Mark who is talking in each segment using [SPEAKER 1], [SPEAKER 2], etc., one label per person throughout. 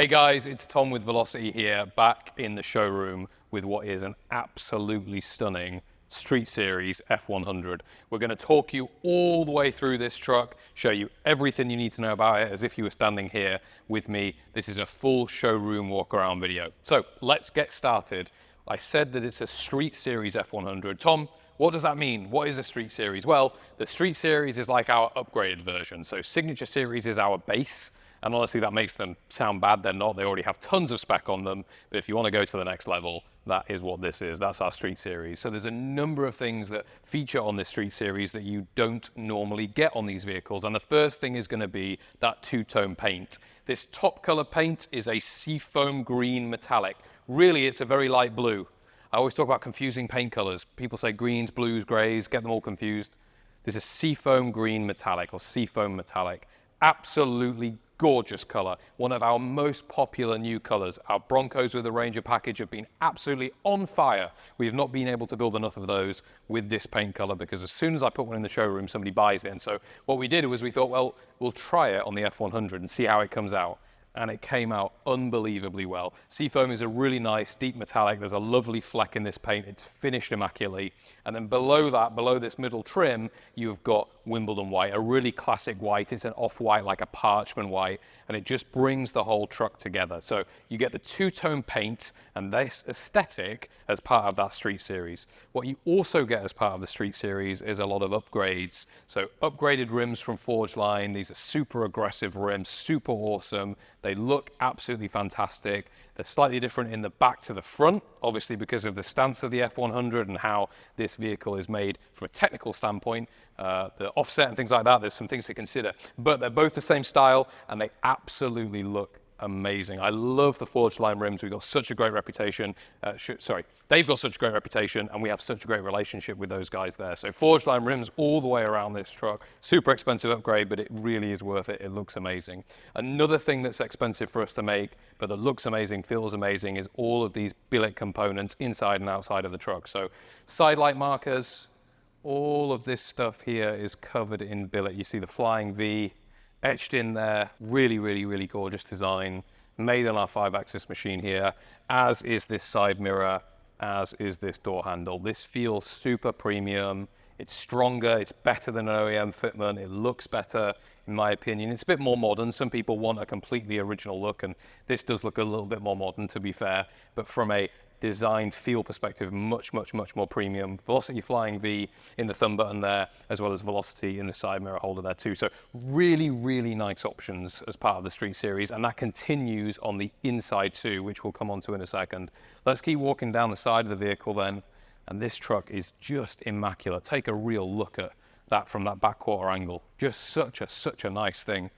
[SPEAKER 1] Hey guys, it's Tom with Velocity here, back in the showroom with what is an absolutely stunning Street Series F100. We're going to talk you all the way through this truck, show you everything you need to know about it as if you were standing here with me. This is a full showroom walk around video. So let's get started. I said that it's a Street Series F100. Tom, what does that mean? What is a Street Series? Well, the Street Series is like our upgraded version. So Signature Series is our base. And honestly, that makes them sound bad. They're not. They already have tons of spec on them. But if you want to go to the next level, that is what this is. That's our Street Series. So there's a number of things that feature on this Street Series that you don't normally get on these vehicles. And the first thing is going to be that two-tone paint. This top color paint is a seafoam green metallic. Really, it's a very light blue. I always talk about confusing paint colors. People say greens, blues, grays, get them all confused. This is seafoam green metallic or seafoam metallic. Absolutely gorgeous color, one of our most popular new colors. Our Broncos with the Ranger package have been absolutely on fire. We've not been able to build enough of those with this paint color because as soon as I put one in the showroom, somebody buys it. And so what we did was we thought, well, we'll try it on the F100 and see how it comes out. And it came out unbelievably well. Seafoam is a really nice deep metallic. There's a lovely fleck in this paint. It's finished immaculately. And then below that, below this middle trim, you've got Wimbledon white, a really classic white. It's an off-white, like a parchment white, and it just brings the whole truck together. So you get the two-tone paint and this aesthetic as part of that Street Series. What you also get as part of the Street Series is a lot of upgrades. So upgraded rims from Forge Line. These are super aggressive rims, super awesome. They look absolutely fantastic. They're slightly different in the back to the front, obviously because of the stance of the F100 and how this vehicle is made from a technical standpoint. The offset and things like that, there's some things to consider. But they're both the same style and they absolutely look amazing. I love the Forged Line rims. We've got such a great reputation. They've got such a great reputation and we have such a great relationship with those guys there. So Forged Line rims all the way around this truck. Super expensive upgrade, but it really is worth it. It looks amazing. Another thing that's expensive for us to make, but that looks amazing, feels amazing, is all of these billet components inside and outside of the truck. So side light markers, all of this stuff here is covered in billet. You see the flying V etched in there. Really, really, really gorgeous design. Made on our 5-axis machine here, as is this side mirror, as is this door handle. This feels super premium. It's stronger, it's better than an OEM fitment. It looks better, in my opinion. It's a bit more modern. Some people want a completely original look, and this does look a little bit more modern, to be fair. But from a design feel perspective, much, much, much more premium. Velocity Flying V in the thumb button there, as well as Velocity in the side mirror holder there too. So really, really nice options as part of the Street Series, and that continues on the inside too, which we'll come on to in a second. Let's keep walking down the side of the vehicle then, and this truck is just immaculate. Take a real look at that from that back quarter angle. Just such a nice thing.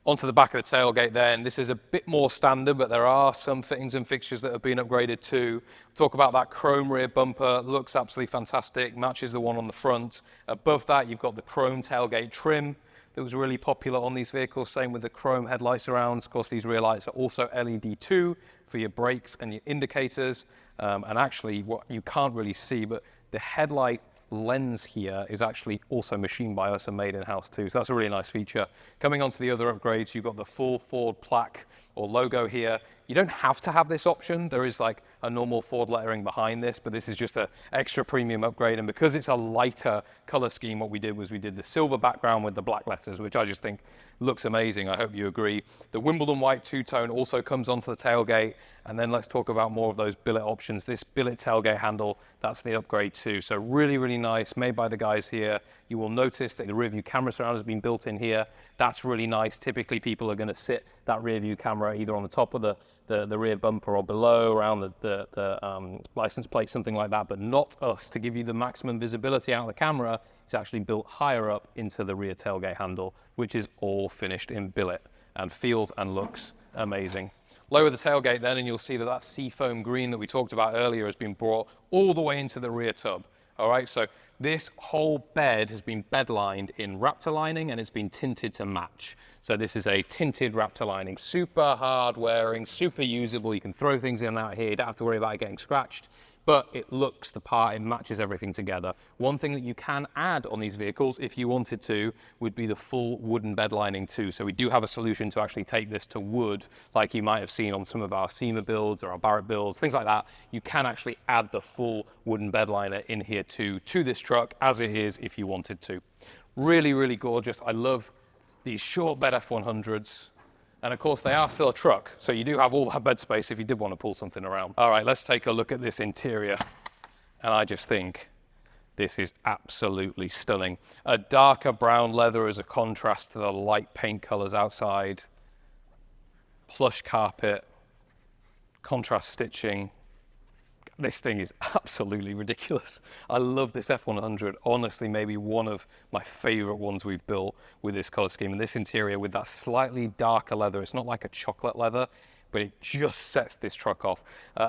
[SPEAKER 1] Onto the back of the tailgate then. This is a bit more standard, but there are some fittings and fixtures that have been upgraded too. Talk about that chrome rear bumper. Looks absolutely fantastic. Matches the one on the front. Above that, you've got the chrome tailgate trim that was really popular on these vehicles. Same with the chrome headlight surrounds. Of course, these rear lights are also LED too for your brakes and your indicators. And actually, what you can't really see, but the headlight lens here is actually also machined by us and made in-house too. So that's a really nice feature. Coming on to the other upgrades, you've got the full Ford plaque or logo here. You don't have to have this option. There is like a normal Ford lettering behind this, but this is just an extra premium upgrade. And because it's a lighter color scheme, what we did was we did the silver background with the black letters, which I just think looks amazing. I hope you agree. The Wimbledon white two-tone also comes onto the tailgate. And then let's talk about more of those billet options. This billet tailgate handle, that's the upgrade too. So really, really nice, made by the guys here. You will notice that the rear view camera surround has been built in here. That's really nice. Typically, people are going to sit that rear view camera either on the top of the rear bumper or below around the license plate, something like that, but not us. To give you the maximum visibility out of the camera, it's actually built higher up into the rear tailgate handle, which is all finished in billet and feels and looks amazing. Lower the tailgate then, and you'll see that that seafoam green that we talked about earlier has been brought all the way into the rear tub. All right, so this whole bed has been bed lined in Raptor lining and it's been tinted to match. So this is a tinted Raptor lining, super hard wearing, super usable. You can throw things in and out here. You don't have to worry about it getting scratched. but it looks the part, it matches everything together. One thing that you can add on these vehicles, if you wanted to, would be the full wooden bed lining too. So we do have a solution to actually take this to wood, like you might have seen on some of our SEMA builds or our Barrett builds, things like that. You can actually add the full wooden bed liner in here too, to this truck as it is if you wanted to. Really, really gorgeous. I love these short bed F100s. And of course, they are still a truck, so you do have all that bed space if you did want to pull something around. All right, let's take a look at this interior. And I just think this is absolutely stunning. A darker brown leather as a contrast to the light paint colors outside. Plush carpet, contrast stitching. This thing is absolutely ridiculous. I love this F100. Honestly, maybe one of my favorite ones we've built with this color scheme. And this interior with that slightly darker leather, it's not like a chocolate leather, but it just sets this truck off.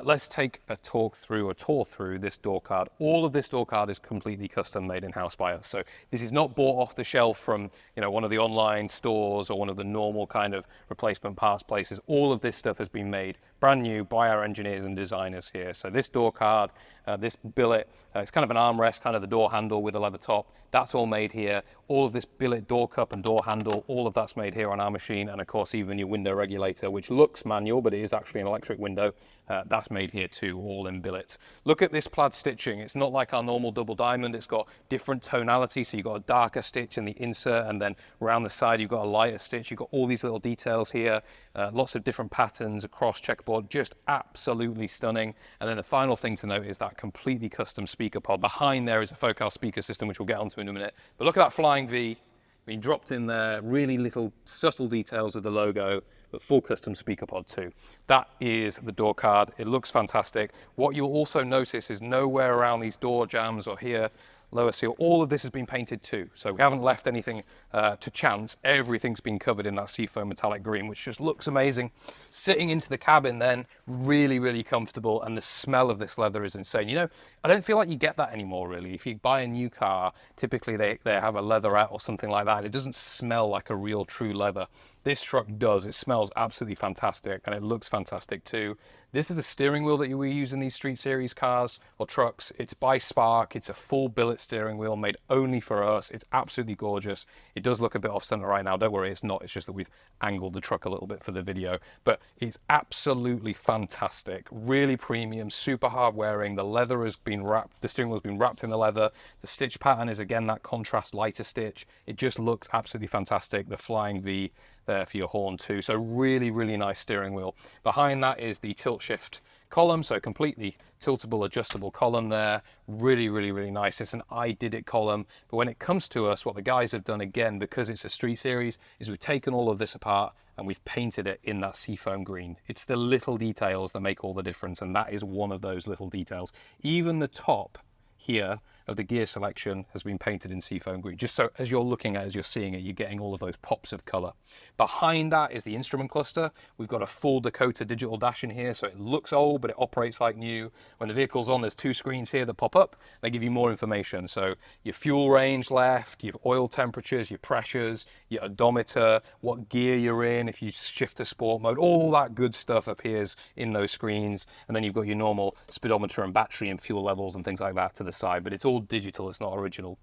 [SPEAKER 1] Let's take a tour through this door card. All of this door card is completely custom made in-house by us. So this is not bought off the shelf from, you know, one of the online stores or one of the normal kind of replacement parts places. All of this stuff has been made brand new by our engineers and designers here. So this door card, this billet, it's kind of an armrest, kind of the door handle with a leather top. That's all made here. All of this billet door cup and door handle, all of that's made here on our machine. And of course, even your window regulator, which looks manual, but it is actually an electric window, that's made here too, all in billet. Look at this plaid stitching. It's not like our normal double diamond. It's got different tonality. So you've got a darker stitch in the insert, and then around the side, you've got a lighter stitch. You've got all these little details here, lots of different patterns across checkerboard, just absolutely stunning. And then the final thing to note is that completely custom speaker pod. Behind there is a Focal speaker system, which we'll get onto in a minute. But look at that flying V being dropped in there, really little subtle details of the logo, but full custom speaker pod too. That is the door card. It looks fantastic. What you'll also notice is nowhere around these door jambs or here, lower seal, all of this has been painted too. So we haven't left anything to chance. Everything's been covered in that seafoam metallic green, which just looks amazing. Sitting into the cabin then, really, really comfortable. And the smell of this leather is insane. You know, I don't feel like you get that anymore, really. If you buy a new car, typically they have a leatherette or something like that. It doesn't smell like a real true leather. This truck does. It smells absolutely fantastic, and it looks fantastic too. This is the steering wheel that we use in these Street Series cars or trucks. It's by Spark. It's a full billet steering wheel made only for us. It's absolutely gorgeous. It does look a bit off center right now. Don't worry, it's not. It's just that we've angled the truck a little bit for the video, but it's absolutely fantastic. Really premium, super hard wearing. The leather has been wrapped. The steering wheel has been wrapped in the leather. The stitch pattern is again that contrast lighter stitch. It just looks absolutely fantastic. The flying V there for your horn too. So really, really nice steering wheel. Behind that is the tilt shift column, so completely tiltable, adjustable column there. Really, really, really nice. It's an I did it column. But when it comes to us, what the guys have done again, because it's a Street Series, is we've taken all of this apart and we've painted it in that seafoam green. It's the little details that make all the difference, and that is one of those little details. Even the top here of the gear selection has been painted in seafoam green. Just so as you're looking at it, as you're seeing it, you're getting all of those pops of color. Behind that is the instrument cluster. We've got a full Dakota digital dash in here, so it looks old, but it operates like new. When the vehicle's on, there's two screens here that pop up. They give you more information. So your fuel range left, your oil temperatures, your pressures, your odometer, what gear you're in, if you shift to sport mode, all that good stuff appears in those screens. And then you've got your normal speedometer and battery and fuel levels and things like that to the side, but it's all digital, it's not original.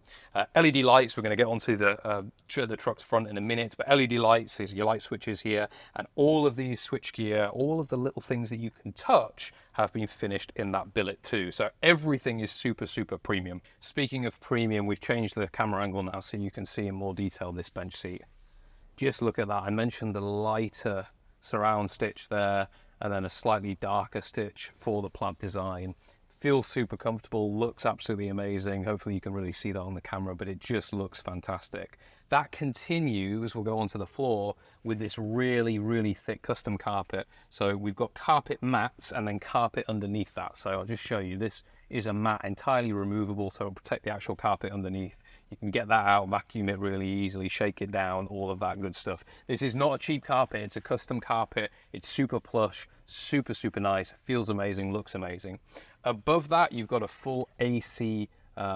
[SPEAKER 1] LED lights, we're going to get onto the truck's front in a minute, but LED lights is your light switches here, and all of these switch gear, all of the little things that you can touch have been finished in that billet too. So everything is super, super premium. Speaking of premium, we've changed the camera angle now so you can see in more detail this bench seat. Just look at that. I mentioned the lighter surround stitch there, and then a slightly darker stitch for the plaid design. Feels super comfortable, looks absolutely amazing. Hopefully you can really see that on the camera, but it just looks fantastic. That continues, we'll go onto the floor with this really, really thick custom carpet. So we've got carpet mats and then carpet underneath that. So I'll just show you, this is a mat entirely removable, so it'll protect the actual carpet underneath. You can get that out, vacuum it really easily, shake it down, all of that good stuff. This is not a cheap carpet, it's a custom carpet. It's super plush, super, super nice, feels amazing, looks amazing. Above that, you've got a full AC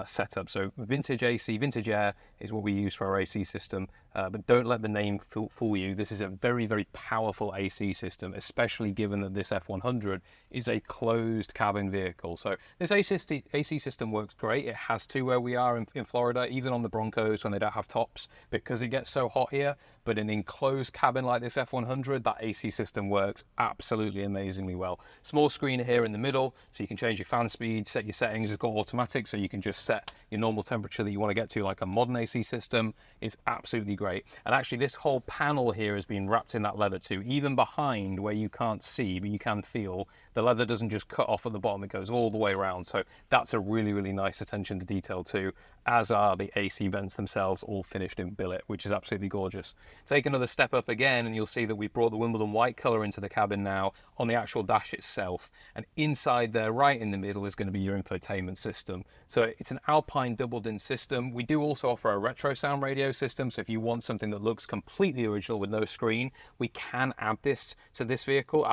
[SPEAKER 1] setup. So vintage AC, vintage air is what we use for our AC system. but don't let the name fool you. This is a very, very powerful AC system, especially given that this F100 is a closed cabin vehicle. So this AC system works great. It has to where we are in Florida, even on the Broncos when they don't have tops, because it gets so hot here. But in an enclosed cabin like this F100, that AC system works absolutely amazingly well. Small screen here in the middle, so you can change your fan speed, set your settings. It's got automatic, so you can just set your normal temperature that you want to get to like a modern AC system. It's absolutely great. And actually this whole panel here has been wrapped in that leather too, even behind where you can't see, but you can feel. The leather doesn't just cut off at the bottom, it goes all the way around. So that's a really, really nice attention to detail too, as are the AC vents themselves, all finished in billet, which is absolutely gorgeous. Take another step up again and you'll see that we've brought the Wimbledon white color into the cabin now on the actual dash itself. And inside there, right in the middle, is going to be your infotainment system. So it's an Alpine double-din system. We do also offer a retro sound radio system. So if you want something that looks completely original with no screen, we can add that to this vehicle.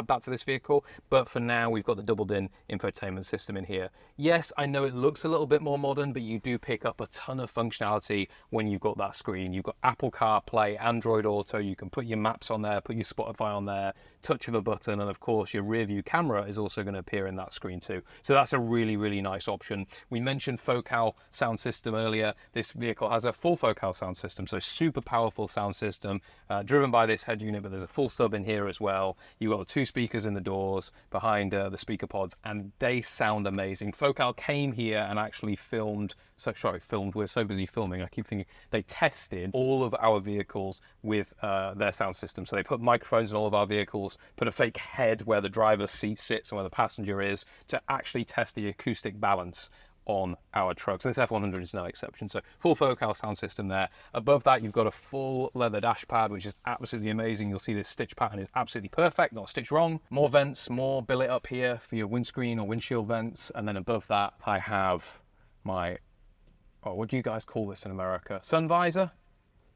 [SPEAKER 1] But for now, we've got the double-din infotainment system in here. Yes, I know it looks a little bit more modern, but you do pick up a ton of functionality when you've got that screen. You've got Apple CarPlay, Android Auto, you can put your maps on there, put your Spotify on there, touch of a button, and of course your rear view camera is also going to appear in that screen too. So that's a really, really nice option. We mentioned Focal sound system earlier. This vehicle has a full Focal sound system, so super powerful sound system, driven by this head unit, but there's a full sub in here as well. You've got 2 speakers in the doors behind the speaker pods, and they sound amazing. Focal came here and actually we're so busy filming, I keep thinking, they tested all of our vehicles with their sound system. So they put microphones in all of our vehicles, put a fake head where the driver's seat sits and where the passenger is, to actually test the acoustic balance on our trucks. This F100 is no exception. So full Focal sound system there. Above that, you've got a full leather dash pad, which is absolutely amazing. You'll see this stitch pattern is absolutely perfect, not a stitch wrong. More vents, more billet up here for your windscreen or windshield vents. And then above that, I have my, what do you guys call this in America? Sun visor?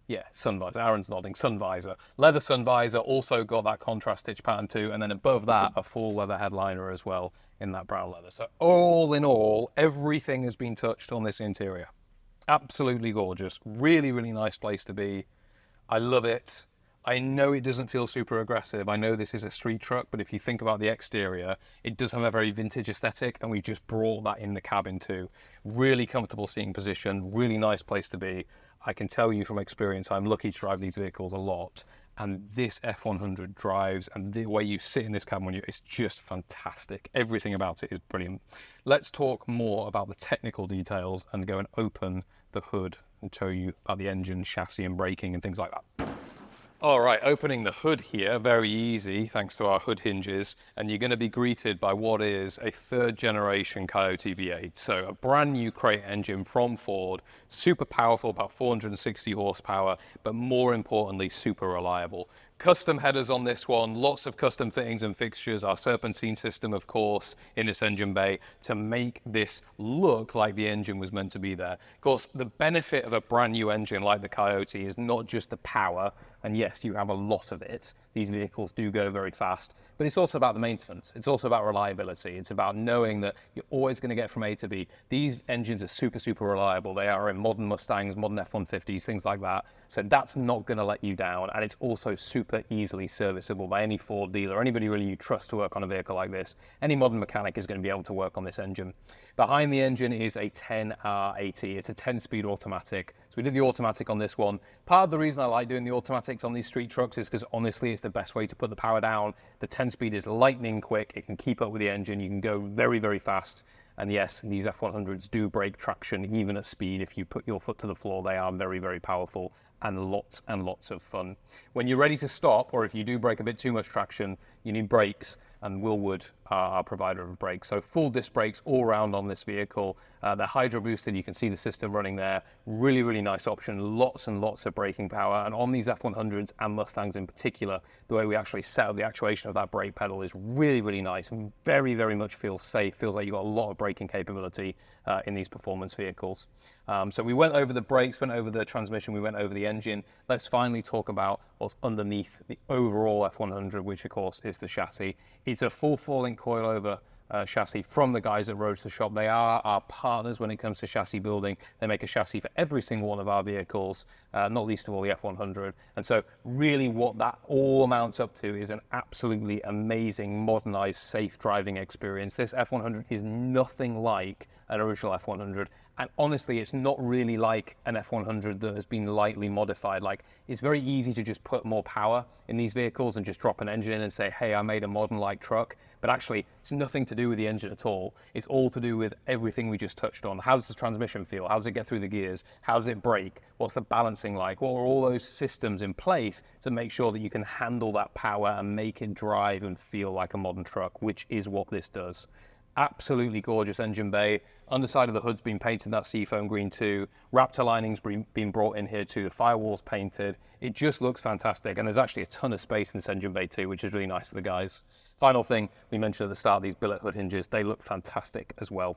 [SPEAKER 1] Yeah, sun visor. Aaron's nodding. Sun visor. Leather sun visor, also got that contrast stitch pattern too. And then above that, a full leather headliner as well in that brown leather. So all in all, everything has been touched on this interior. Absolutely gorgeous. Really, really nice place to be. I love it. I know it doesn't feel super aggressive. I know this is a street truck, but if you think about the exterior, it does have a very vintage aesthetic, and we just brought that in the cabin too. Really comfortable seating position, really nice place to be. I can tell you from experience, I'm lucky to drive these vehicles a lot, and this F100 drives, and the way you sit in this cabin, it's just fantastic. Everything about it is brilliant. Let's talk more about the technical details and go and open the hood and show you about the engine, chassis, and braking and things like that. All right, opening the hood here, very easy, thanks to our hood hinges, and you're going to be greeted by what is a 3rd generation Coyote V8. So a brand new crate engine from Ford, super powerful, about 460 horsepower, but more importantly, super reliable. Custom headers on this one, lots of custom fittings and fixtures, our serpentine system, of course, in this engine bay to make this look like the engine was meant to be there. Of course, the benefit of a brand new engine like the Coyote is not just the power, and yes, you have a lot of it. These vehicles do go very fast, but it's also about the maintenance. It's also about reliability. It's about knowing that you're always going to get from A to B. These engines are super, super reliable. They are in modern Mustangs, modern F-150s, things like that. So that's not going to let you down. And it's also super easily serviceable by any Ford dealer, anybody really you trust to work on a vehicle like this. Any modern mechanic is going to be able to work on this engine. Behind the engine is a 10R80. It's a 10-speed automatic. So we did the automatic on this one. Part of the reason I like doing the automatics on these street trucks is because honestly, it's the best way to put the power down. The 10-speed is lightning quick. It can keep up with the engine. You can go very, very fast. And yes, these F100s do break traction even at speed. If you put your foot to the floor, they are very, very powerful and lots of fun. When you're ready to stop, or if you do break a bit too much traction, you need brakes, and Willwood are our provider of brakes. So full disc brakes all round on this vehicle. They're hydro boosted. You can see the system running there. Really, really nice option. Lots and lots of braking power. And on these F100s and Mustangs in particular, the way we actually set up the actuation of that brake pedal is really, really nice and very, very much feels safe. Feels like you've got a lot of braking capability in these performance vehicles. So we went over the brakes, went over the transmission, we went over the engine. Let's finally talk about what's underneath the overall F100, which of course is the chassis. It's a full 4-link coilover chassis from the guys at Roadster Shop. They are our partners when it comes to chassis building. They make a chassis for every single one of our vehicles, not least of all the F100. And so really what that all amounts up to is an absolutely amazing, modernized, safe driving experience. This F100 is nothing like an original F100. And honestly, it's not really like an F100 that has been lightly modified. Like, it's very easy to just put more power in these vehicles and just drop an engine in and say, hey, I made a modern light truck. But actually, it's nothing to do with the engine at all. It's all to do with everything we just touched on. How does the transmission feel? How does it get through the gears? How does it brake? What's the balancing like? What are all those systems in place to make sure that you can handle that power and make it drive and feel like a modern truck, which is what this does. Absolutely gorgeous engine bay. Underside of the hood's been painted that seafoam green too. Raptor lining's been brought in here too. The firewall's painted. It just looks fantastic. And there's actually a ton of space in this engine bay too, which is really nice of the guys. Final thing we mentioned at the start, these billet hood hinges, they look fantastic as well.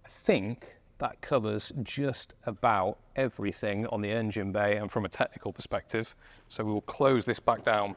[SPEAKER 1] I think that covers just about everything on the engine bay and from a technical perspective. So we will close this back down.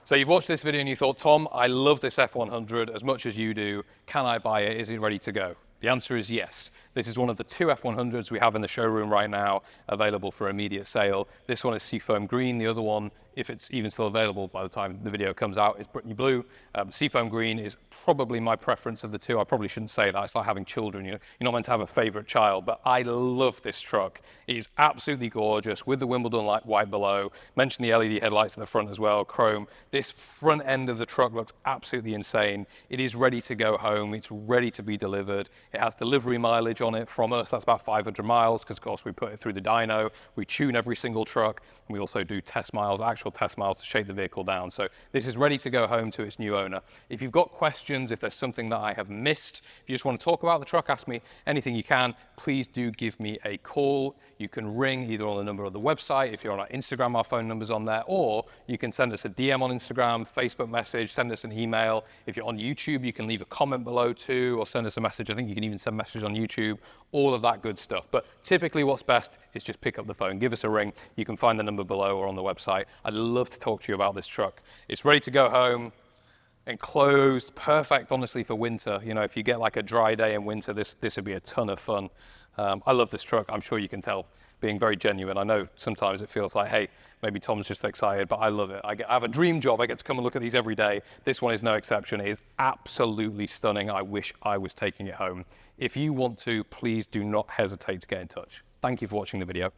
[SPEAKER 1] So you've watched this video and you thought, Tom, I love this F100 as much as you do. Can I buy it? Is it ready to go? The answer is yes. This is one of the 2 F100s we have in the showroom right now, available for immediate sale. This one is seafoam green. The other one, if it's even still available by the time the video comes out, is Brittany blue. Seafoam green is probably my preference of the 2. I probably shouldn't say that. It's like having children. You know, you're not meant to have a favorite child, but I love this truck. It is absolutely gorgeous with the Wimbledon light white below. Mention the LED headlights in the front as well, chrome. This front end of the truck looks absolutely insane. It is ready to go home. It's ready to be delivered. It has delivery mileage on it from us. That's about 500 miles because, of course, we put it through the dyno. We tune every single truck. And we also do test miles, actual test miles to shake the vehicle down. So this is ready to go home to its new owner. If you've got questions, if there's something that I have missed, if you just want to talk about the truck, ask me anything you can, please do give me a call. You can ring either on the number of the website. If you're on our Instagram, our phone number's on there, or you can send us a DM on Instagram, Facebook message, send us an email. If you're on YouTube, you can leave a comment below too, or send us a message. I think you can even send messages on YouTube, all of that good stuff. But typically what's best is just pick up the phone, give us a ring. You can find the number below or on the website. I'd love to talk to you about this truck. It's ready to go home, enclosed, perfect honestly for winter. You know, if you get like a dry day in winter, this would be a ton of fun. I love this truck. I'm sure you can tell, being very genuine. I know sometimes it feels like, hey, maybe Tom's just excited, but I love it. I have a dream job. I get to come and look at these every day. This one is no exception. It is absolutely stunning. I wish I was taking it home. If you want to, please do not hesitate to get in touch. Thank you for watching the video.